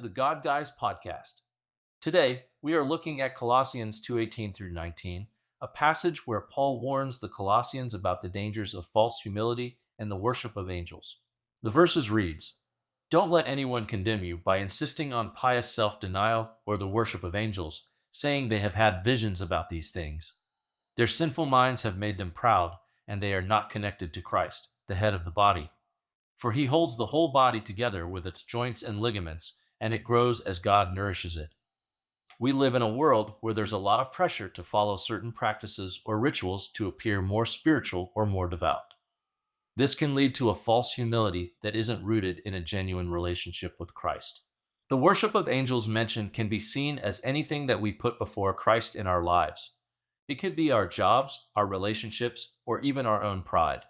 to the God Guys podcast. Today, we are looking at Colossians 2:18 through 19, a passage where Paul warns the Colossians about the dangers of false humility and the worship of angels. The verses reads, "Don't let anyone condemn you by insisting on pious self-denial or the worship of angels, saying they have had visions about these things. Their sinful minds have made them proud, and they are not connected to Christ, the head of the body. For he holds the whole body together with its joints and ligaments, and it grows as God nourishes it." We live in a world where there's a lot of pressure to follow certain practices or rituals to appear more spiritual or more devout. This can lead to a false humility that isn't rooted in a genuine relationship with Christ. The worship of angels mentioned can be seen as anything that we put before Christ in our lives. It could be our jobs, our relationships, or even our own pride.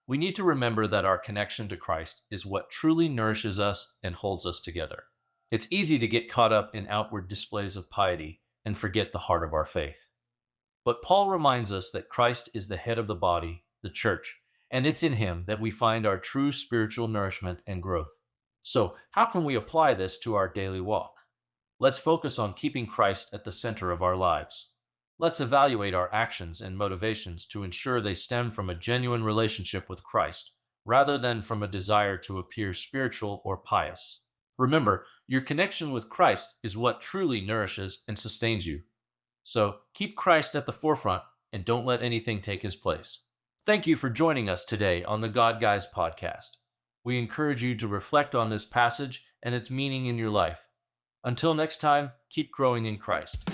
We need to remember that our connection to Christ is what truly nourishes us and holds us together. It's easy to get caught up in outward displays of piety and forget the heart of our faith. But Paul reminds us that Christ is the head of the body, the church, and it's in him that we find our true spiritual nourishment and growth. So, how can we apply this to our daily walk? Let's focus on keeping Christ at the center of our lives. Let's evaluate our actions and motivations to ensure they stem from a genuine relationship with Christ, rather than from a desire to appear spiritual or pious. Remember, your connection with Christ is what truly nourishes and sustains you. So, keep Christ at the forefront and don't let anything take his place. Thank you for joining us today on the God Guys podcast. We encourage you to reflect on this passage and its meaning in your life. Until next time, keep growing in Christ.